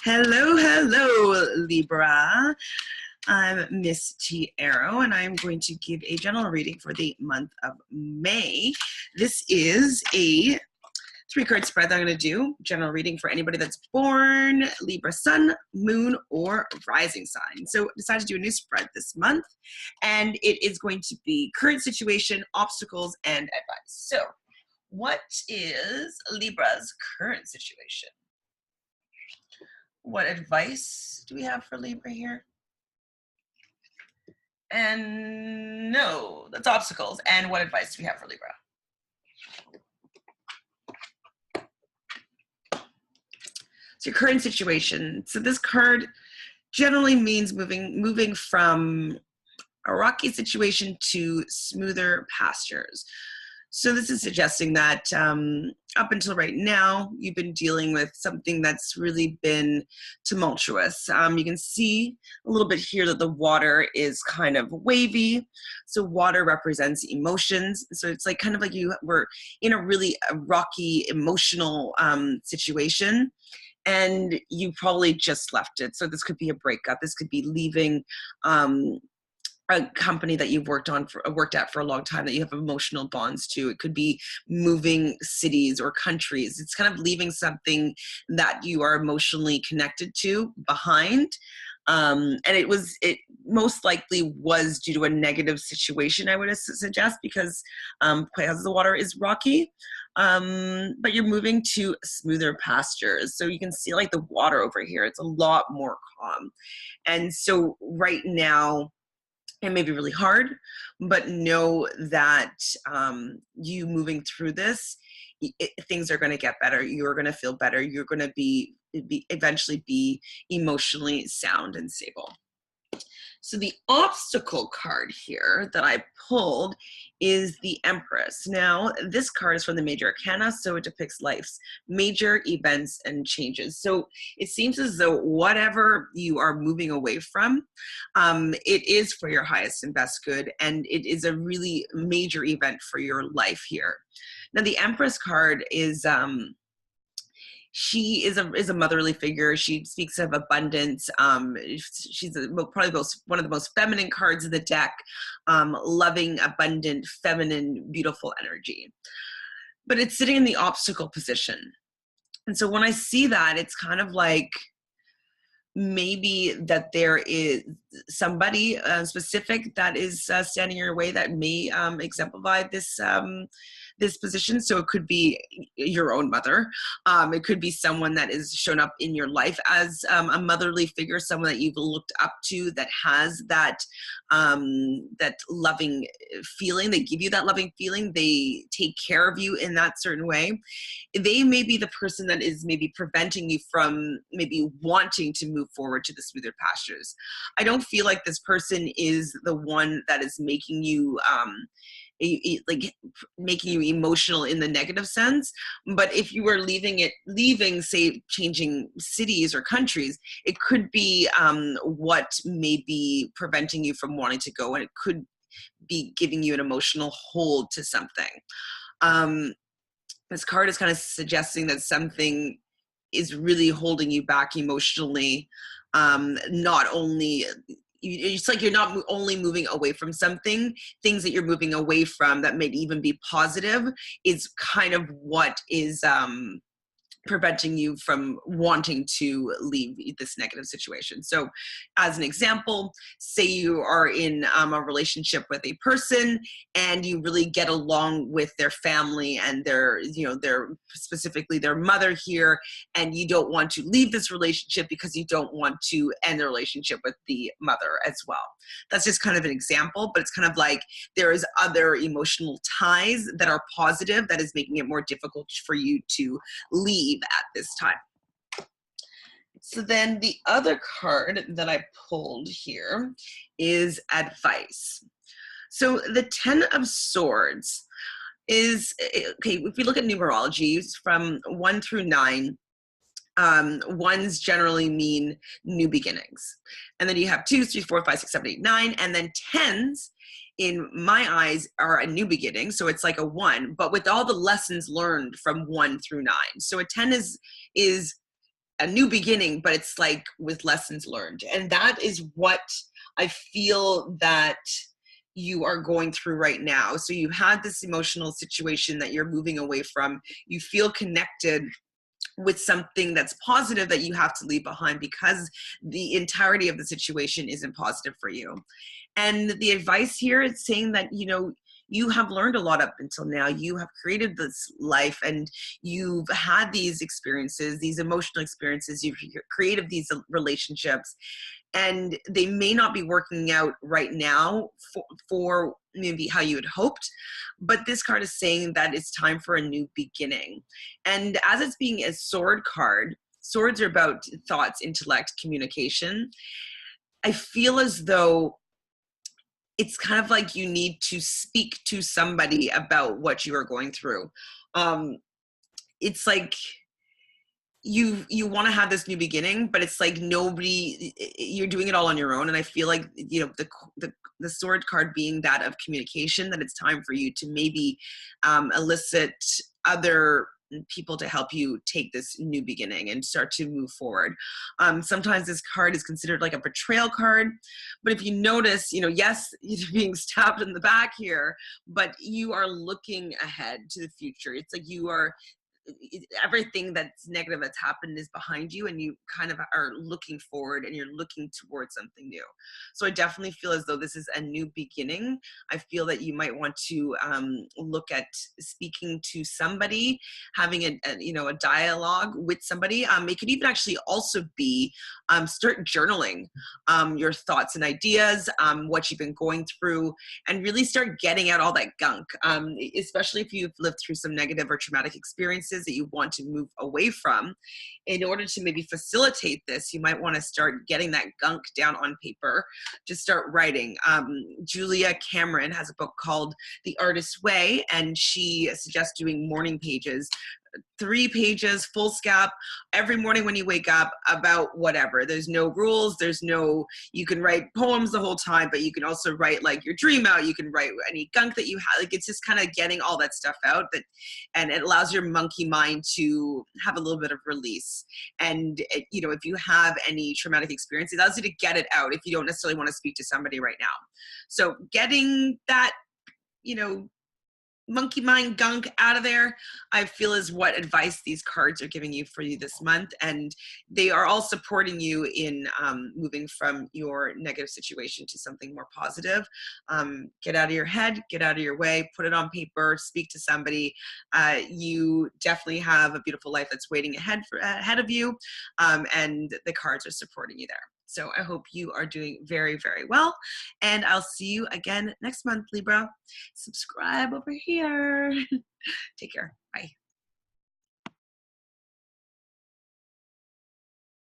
Hello, hello, Libra. I'm Miss T. Arrow, and I'm going to give a general reading for the month of May. This is a 3-card spread that I'm going to do. General reading for anybody that's born Libra Sun, Moon, or Rising sign. So I decided to do a new spread this month, and it is going to be current situation, obstacles, and advice. So what is Libra's current situation? What advice do we have for Libra here? And no, that's obstacles. And what advice do we have for Libra? So your current situation. So this card generally means moving from a rocky situation to smoother pastures. So this is suggesting that up until right now, you've been dealing with something that's really been tumultuous. You can see a little bit here that the water is kind of wavy. So water represents emotions. So it's like kind of like you were in a really rocky emotional situation, and you probably just left it. So this could be a breakup. This could be leaving a company that you've worked at for a long time that you have emotional bonds to. It could be moving cities or countries. It's kind of leaving something that you are emotionally connected to behind. And it most likely was due to a negative situation, I would suggest, because the water is rocky. But you're moving to smoother pastures. So you can see like the water over here, it's a lot more calm. And so right now, it may be really hard, but know that you moving through this, things are going to get better. You're going to feel better. You're going to eventually be emotionally sound and stable. So the obstacle card here that I pulled is the Empress. Now, this card is from the Major Arcana, so it depicts life's major events and changes. So it seems as though whatever you are moving away from, it is for your highest and best good, and it is a really major event for your life here. Now, the Empress card is she is a motherly figure. She speaks of abundance. She's probably one of the most feminine cards in the deck. Loving, abundant, feminine, beautiful energy. But it's sitting in the obstacle position. And so when I see that, it's kind of like maybe that there is somebody specific that is standing in your way that may exemplify this position. So it could be your own mother. It could be someone that is shown up in your life as a motherly figure, someone that you've looked up to that has that loving feeling. They give you that loving feeling. They take care of you in that certain way. They may be the person that is maybe preventing you from maybe wanting to move forward to the smoother pastures. I don't feel like this person is the one that is making you making you emotional in the negative sense. But if you were leaving, say, changing cities or countries, it could be what may be preventing you from wanting to go, and it could be giving you an emotional hold to something. This card is kind of suggesting that something is really holding you back emotionally. Not only it's like you're not only moving away from something, things that you're moving away from that may even be positive is kind of what is preventing you from wanting to leave this negative situation. So as an example, say you are in a relationship with a person and you really get along with their family and their specifically their mother here, and you don't want to leave this relationship because you don't want to end the relationship with the mother as well. That's just kind of an example, but it's kind of like there is other emotional ties that are positive that is making it more difficult for you to leave at this time. So then the other card that I pulled here is advice. So the 10 of Swords is, okay, if we look at numerology from 1 through 9, ones generally mean new beginnings. And then you have 2, 3, 4, 5, 6, 7, 8, 9, and then 10s in my eyes are a new beginning. So it's like a 1, but with all the lessons learned from 1 through 9. So a 10 is a new beginning, but it's like with lessons learned. And that is what I feel that you are going through right now. So you had this emotional situation that you're moving away from. You feel connected with something that's positive that you have to leave behind because the entirety of the situation isn't positive for you. And the advice here is saying that, you know, you have learned a lot up until now. You have created this life and you've had these experiences, these emotional experiences, you've created these relationships, and they may not be working out right now for maybe how you had hoped, but this card is saying that it's time for a new beginning. And as it's being a sword card, swords are about thoughts, intellect, communication. I feel as though it's kind of like you need to speak to somebody about what you are going through. It's like you want to have this new beginning, but it's like nobody, you're doing it all on your own. And I feel like, you know, the sword card being that of communication, that it's time for you to maybe elicit other people to help you take this new beginning and start to move forward. Sometimes this card is considered like a betrayal card, but if you notice, you know, yes, you're being stabbed in the back here, but you are looking ahead to the future. It's like you are, everything that's negative that's happened is behind you, and you kind of are looking forward and you're looking towards something new. So I definitely feel as though this is a new beginning. I feel that you might want to look at speaking to somebody, having a dialogue with somebody. It could even actually also be start journaling your thoughts and ideas, what you've been going through, and really start getting out all that gunk, especially if you've lived through some negative or traumatic experiences that you want to move away from. In order to maybe facilitate this, you might want to start getting that gunk down on paper. Just start writing. Julia Cameron has a book called The Artist's Way, and she suggests doing morning pages, 3 pages, full scap, every morning when you wake up about whatever. There's no rules. There's no, you can write poems the whole time, but you can also write like your dream out. You can write any gunk that you have. Like, it's just kind of getting all that stuff out, and it allows your monkey mind to have a little bit of release. And you know, if you have any traumatic experience, it allows you to get it out if you don't necessarily want to speak to somebody right now. So getting that, you know, monkey mind gunk out of there, I feel, is what advice these cards are giving you for you this month. And they are all supporting you in moving from your negative situation to something more positive. Get out of your head, get out of your way, put it on paper, speak to somebody. You definitely have a beautiful life that's waiting ahead of you, and the cards are supporting you there. So I hope you are doing very, very well. And I'll see you again next month, Libra. Subscribe over here. Take care. Bye.